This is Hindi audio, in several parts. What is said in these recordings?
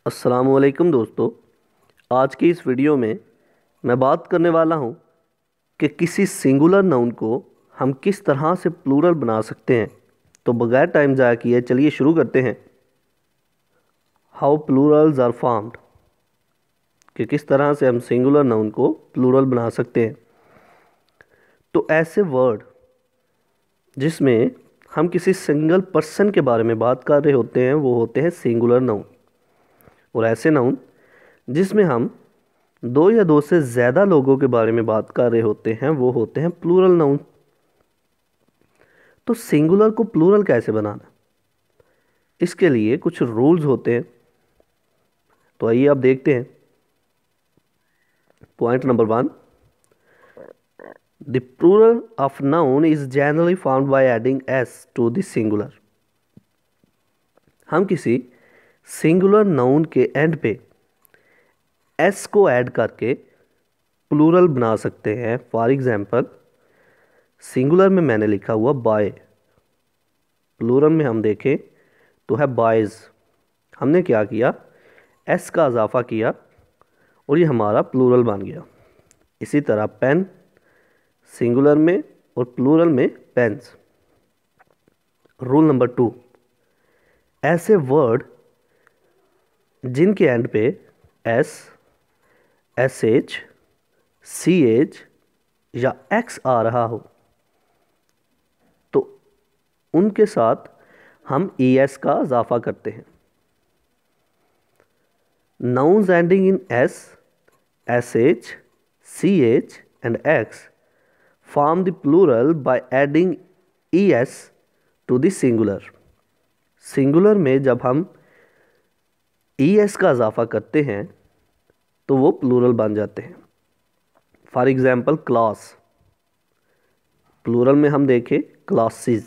अस्सलामुअलैकुम दोस्तों। आज की इस वीडियो में मैं बात करने वाला हूँ कि किसी सिंगुलर नाउन को हम किस तरह से प्लूरल बना सकते हैं। तो बगैर टाइम ज़ाया किए चलिए शुरू करते हैं। हाउ प्लूरल्स आर फॉर्म्ड, कि किस तरह से हम सिंगुलर नाउन को प्लूरल बना सकते हैं। तो ऐसे वर्ड जिसमें हम किसी सिंगल पर्सन के बारे में बात कर रहे होते हैं वो होते हैं सिंगुलर नाउन, और ऐसे नाउन जिसमें हम दो या दो से ज़्यादा लोगों के बारे में बात कर रहे होते हैं वो होते हैं प्लूरल नाउन। तो सिंगुलर को प्लूरल कैसे बनाना, इसके लिए कुछ रूल्स होते हैं। तो आइए अब देखते हैं। Point number 1, the plural of noun is generally found by adding s to the singular. हम किसी सिंगुलर नाउन के एंड पे एस को ऐड करके प्लूरल बना सकते हैं। फॉर एग्जाम्पल, सिंगुलर में मैंने लिखा हुआ बाय, प्लूरल में हम देखें तो है बॉयज़। हमने क्या किया, एस का इजाफा किया और ये हमारा प्लूरल बन गया। इसी तरह पेन, सिंगुलर में और प्लूरल में पेन्स। रूल नंबर 2, ऐसे वर्ड जिनके एंड पे s, s h, c h या एक्स आ रहा हो तो उनके साथ हम ई एस का इजाफा करते हैं। Nouns ending in S, SH, CH and X form the plural by adding ES to the singular. Singular में जब हम ES का इजाफा करते हैं तो वो प्लूरल बन जाते हैं। फॉर एग्जाम्पल क्लास, प्लूरल में हम देखें क्लासेस,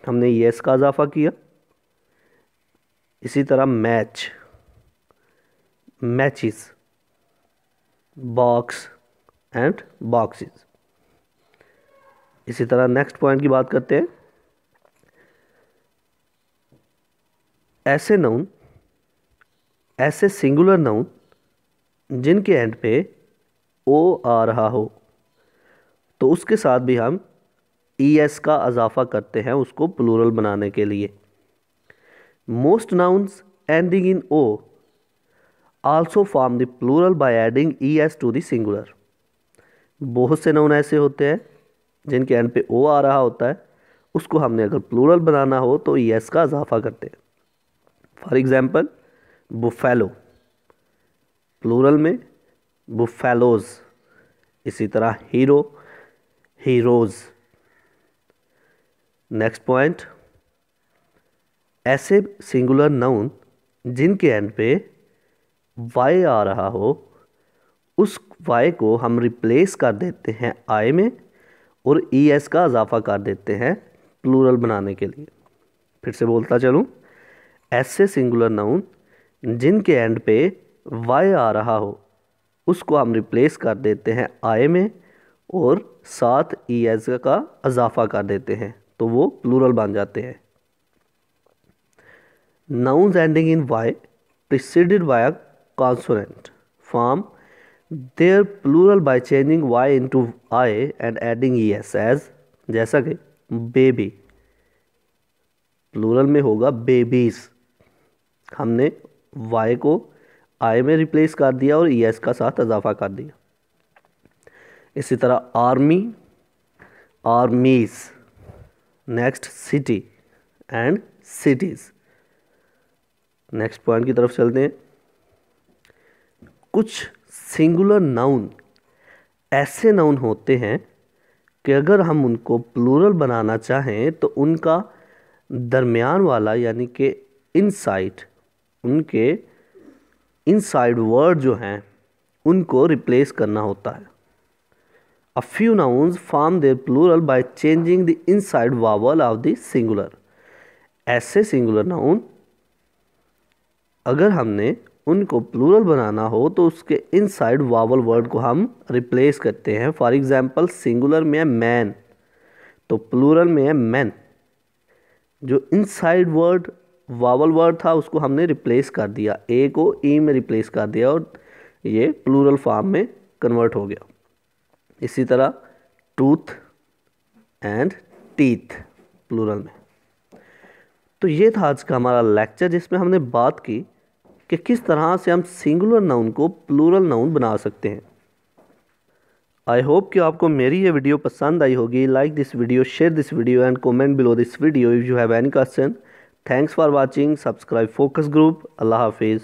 हमने ES का इजाफा किया। इसी तरह match, matches, box and boxes. इसी तरह नेक्स्ट पॉइंट की बात करते हैं। ऐसे नाउन, ऐसे सिंगुलर नाउन जिनके एंड पे ओ आ रहा हो तो उसके साथ भी हम ई एस का इजाफा करते हैं उसको प्लूरल बनाने के लिए। Most nouns ending in o also form the plural by adding es to the singular. बहुत से नाउन ऐसे होते हैं जिनके एंड पे ओ आ रहा होता है, उसको हमने अगर प्लूरल बनाना हो तो es का इजाफा करते हैं। फॉर एग्जाम्पल बुफेलो, प्लूरल में बुफेलोज। इसी तरह हीरो, हीरोज। नेक्स्ट पॉइंट, ऐसे सिंगुलर नाउन जिनके एंड पे वाई आ रहा हो उस वाई को हम रिप्लेस कर देते हैं आई में और ई एस का इजाफा कर देते हैं प्लूरल बनाने के लिए। फिर से बोलता चलूँ, ऐसे सिंगुलर नाउन जिनके एंड पे वाई आ रहा हो उसको हम रिप्लेस कर देते हैं आई में और साथ ई एस का इजाफा कर देते हैं तो वो प्लूरल बन जाते हैं। Nouns ending in y preceded by a consonant form their plural by changing y into I and adding es as, जैसा कि बेबी, प्लूरल में होगा बेबीज। हमने y को I में रिप्लेस कर दिया और es का साथ इजाफा कर दिया। इसी तरह army, आर्मीज। Next city and cities. Next point की तरफ चलते हैं। कुछ सिंगुलर नाउन ऐसे नाउन होते हैं कि अगर हम उनको प्लूरल बनाना चाहें तो उनका दरमियान वाला यानी कि इनसाइड, उनके इनसाइड वर्ड जो हैं उनको रिप्लेस करना होता है। A few nouns form their plural by changing the inside vowel of the singular. ऐसे सिंगुलर नाउन अगर हमने उनको प्लूरल बनाना हो तो उसके इनसाइड वावल वर्ड को हम रिप्लेस करते हैं। फॉर एग्जांपल सिंगुलर में है मैन तो प्लूरल में है मैन। जो इनसाइड वर्ड वावल वर्ड था उसको हमने रिप्लेस कर दिया, ए को ई में रिप्लेस कर दिया और ये प्लूरल फॉर्म में कन्वर्ट हो गया। इसी तरह टूथ एंड टीथ प्लूरल में। तो ये था आज का हमारा लेक्चर जिसमें हमने बात की कि किस तरह से हम सिंगुलर नाउन को प्लूरल नाउन बना सकते हैं। आई होप कि आपको मेरी ये वीडियो पसंद आई होगी। Like this video, share this video and comment below this video if you have any question. Thanks for watching. Subscribe focus group. अल्लाह हाफिज़।